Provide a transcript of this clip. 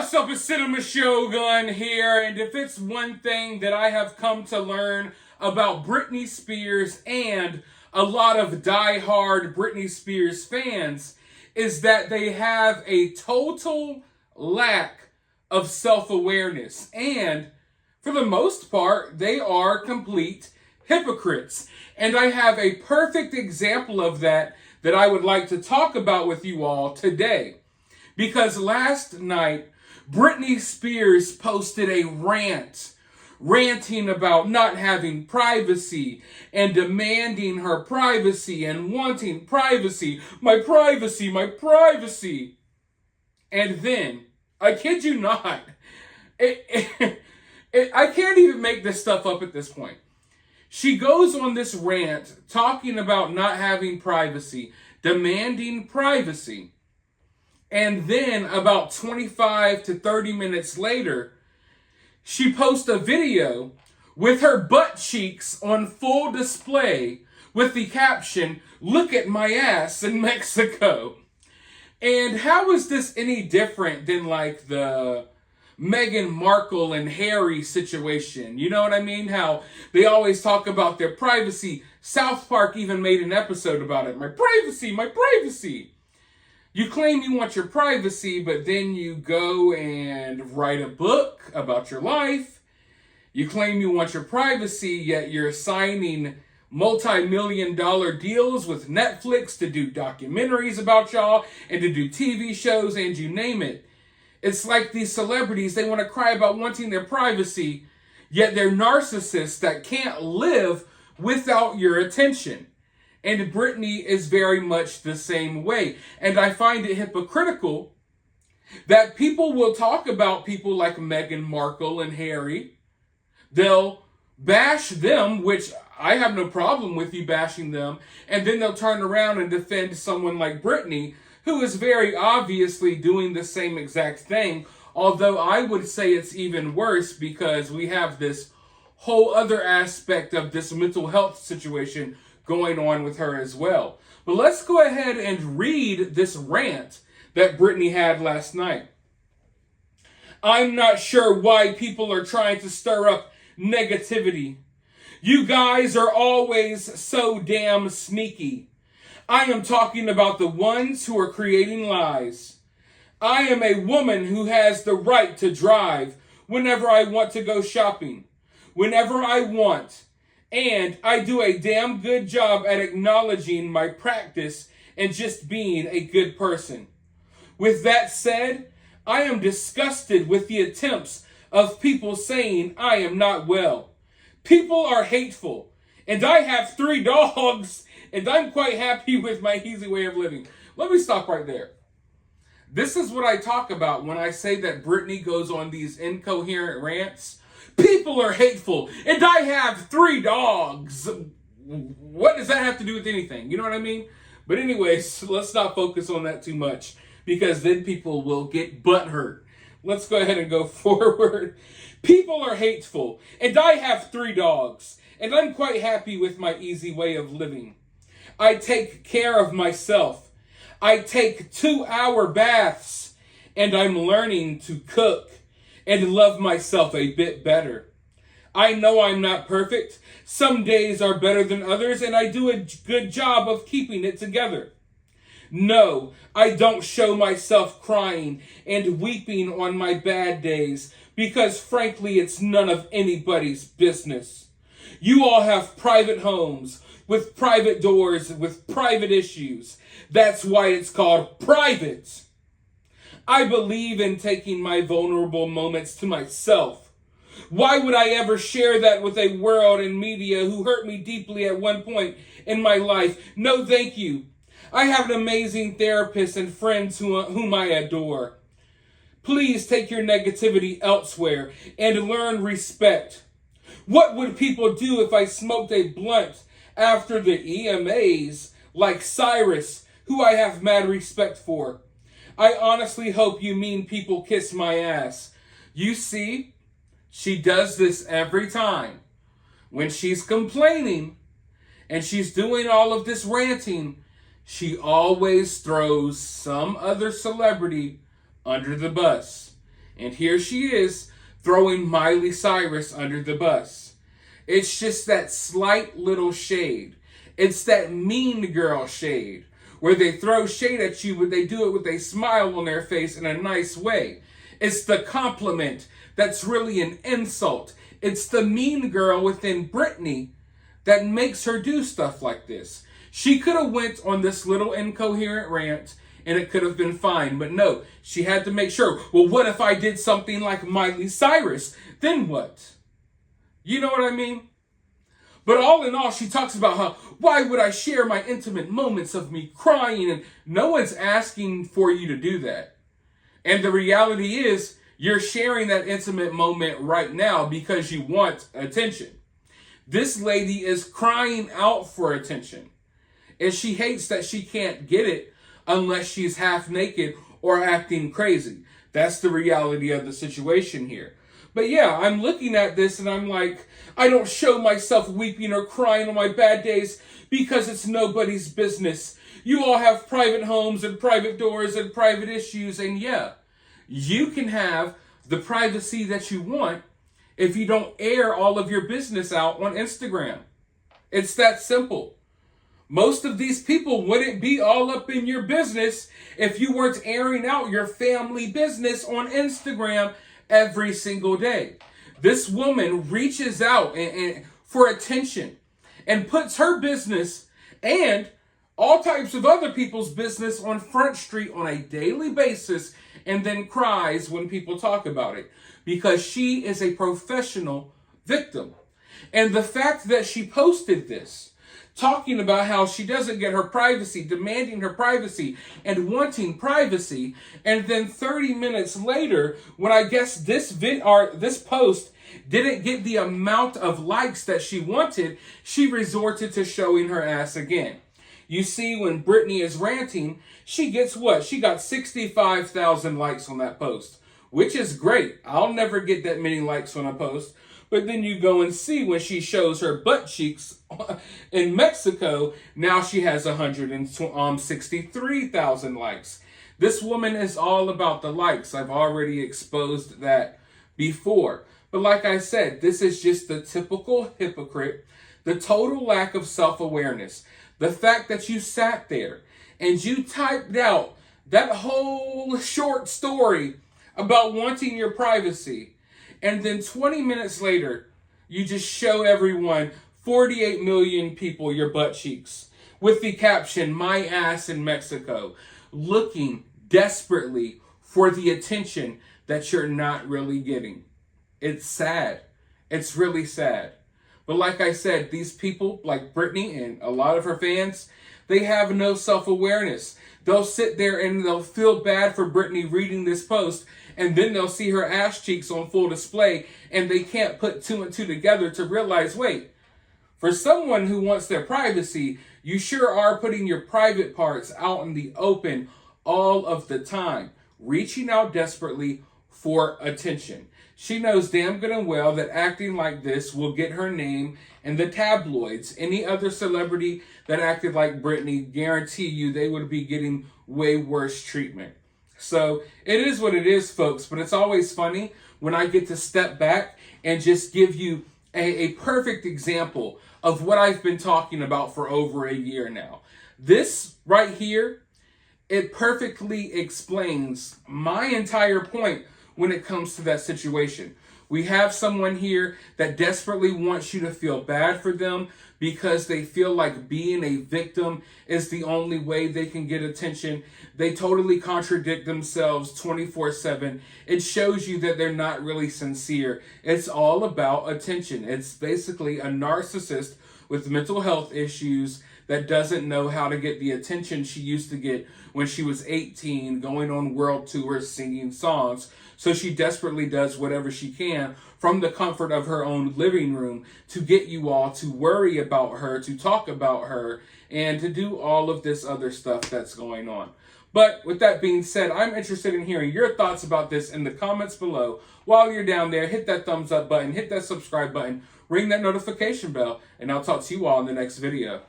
What's up, it's Cinema Shogun here, and if it's one thing that I have come to learn about Britney Spears and a lot of die-hard Britney Spears fans, is that they have a total lack of self-awareness, and for the most part, they are complete hypocrites. And I have a perfect example of that I would like to talk about with you all today. Because last night, Britney Spears posted a ranting about not having privacy and demanding her privacy and wanting privacy. My privacy, my privacy. And then, I kid you not, I can't even make this stuff up at this point. She goes on this rant talking about not having privacy, demanding privacy. And then about 25 to 30 minutes later, she posts a video with her butt cheeks on full display with the caption, "Look at my ass in Mexico." And how is this any different than like the Meghan Markle and Harry situation? You know what I mean? How they always talk about their privacy. South Park even made an episode about it. My privacy, my privacy. You claim you want your privacy, but then you go and write a book about your life. You claim you want your privacy, yet you're signing multi-million-dollar deals with Netflix to do documentaries about y'all and to do TV shows and you name it. It's like these celebrities, they want to cry about wanting their privacy, yet they're narcissists that can't live without your attention. And Britney is very much the same way. And I find it hypocritical that people will talk about people like Meghan Markle and Harry. They'll bash them, which I have no problem with you bashing them. And then they'll turn around and defend someone like Britney, who is very obviously doing the same exact thing. Although I would say it's even worse because we have this whole other aspect of this mental health situation going on with her as well. But let's go ahead and read this rant that Britney had last night. "I'm not sure why people are trying to stir up negativity. You guys are always so damn sneaky. I am talking about the ones who are creating lies. I am a woman who has the right to drive whenever I want to go shopping, whenever I want. And I do a damn good job at acknowledging my practice and just being a good person. With that said, I am disgusted with the attempts of people saying I am not well. People are hateful, and I have 3 dogs, and I'm quite happy with my easy way of living." Let me stop right there. This is what I talk about when I say that Britney goes on these incoherent rants. People are hateful, and I have 3 dogs. What does that have to do with anything? You know what I mean? But anyways, let's not focus on that too much, because then people will get butthurt. Let's go ahead and go forward. People are hateful, and I have 3 dogs, and I'm quite happy with my easy way of living. I take care of myself. I take 2-hour baths, and I'm learning to cook and love myself a bit better. I know I'm not perfect. Some days are better than others, and I do a good job of keeping it together. No, I don't show myself crying and weeping on my bad days, because frankly, it's none of anybody's business. You all have private homes with private doors with private issues. That's why it's called private. I believe in taking my vulnerable moments to myself. Why would I ever share that with a world and media who hurt me deeply at one point in my life? No, thank you. I have an amazing therapist and friends whom I adore. Please take your negativity elsewhere and learn respect. What would people do if I smoked a blunt after the EMAs like Cyrus, who I have mad respect for? I honestly hope you mean people kiss my ass. You see, she does this every time. When she's complaining and she's doing all of this ranting, she always throws some other celebrity under the bus. And here she is throwing Miley Cyrus under the bus. It's just that slight little shade. It's that mean girl shade where they throw shade at you, but they do it with a smile on their face in a nice way. It's the compliment that's really an insult. It's the mean girl within Britney that makes her do stuff like this. She could have went on this little incoherent rant and it could have been fine, but no, she had to make sure, well, what if I did something like Miley Cyrus? Then what? You know what I mean? But all in all, she talks about how, why would I share my intimate moments of me crying? And no one's asking for you to do that. And the reality is, you're sharing that intimate moment right now because you want attention. This lady is crying out for attention. And she hates that she can't get it unless she's half naked or acting crazy. That's the reality of the situation here. But yeah, I'm looking at this and I'm like, I don't show myself weeping or crying on my bad days because it's nobody's business. You all have private homes and private doors and private issues. And yeah, you can have the privacy that you want if you don't air all of your business out on Instagram. It's that simple. Most of these people wouldn't be all up in your business if you weren't airing out your family business on Instagram every single day. This woman reaches out and for attention and puts her business and all types of other people's business on Front Street on a daily basis and then cries when people talk about it because she is a professional victim. And the fact that she posted this, talking about how she doesn't get her privacy, demanding her privacy and wanting privacy. And then 30 minutes later, when I guess this post didn't get the amount of likes that she wanted, she resorted to showing her ass again. You see, when Britney is ranting, she gets what? She got 65,000 likes on that post, which is great. I'll never get that many likes on a post. But then you go and see when she shows her butt cheeks in Mexico, now she has 163,000 likes. This woman is all about the likes. I've already exposed that before. But like I said, this is just the typical hypocrite, the total lack of self-awareness. The fact that you sat there and you typed out that whole short story about wanting your privacy. And then 20 minutes later, you just show everyone, 48 million people, your butt cheeks with the caption, "My ass in Mexico," looking desperately for the attention that you're not really getting. It's sad. It's really sad. But like I said, these people like Britney and a lot of her fans, they have no self-awareness. They'll sit there and they'll feel bad for Britney reading this post, and then they'll see her ass cheeks on full display, and they can't put two and two together to realize, wait, for someone who wants their privacy, you sure are putting your private parts out in the open all of the time, reaching out desperately for attention. She knows damn good and well that acting like this will get her name in the tabloids. Any other celebrity that acted like Britney, guarantee you they would be getting way worse treatment. So it is what it is, folks, but it's always funny when I get to step back and just give you a perfect example of what I've been talking about for over a year now. This right here, it perfectly explains my entire point when it comes to that situation. We have someone here that desperately wants you to feel bad for them because they feel like being a victim is the only way they can get attention. They totally contradict themselves 24/7. It shows you that they're not really sincere. It's all about attention. It's basically a narcissist with mental health issues that doesn't know how to get the attention she used to get when she was 18, going on world tours, singing songs. So she desperately does whatever she can from the comfort of her own living room to get you all to worry about her, to talk about her, and to do all of this other stuff that's going on. But with that being said, I'm interested in hearing your thoughts about this in the comments below. While you're down there, hit that thumbs up button, hit that subscribe button, ring that notification bell, and I'll talk to you all in the next video.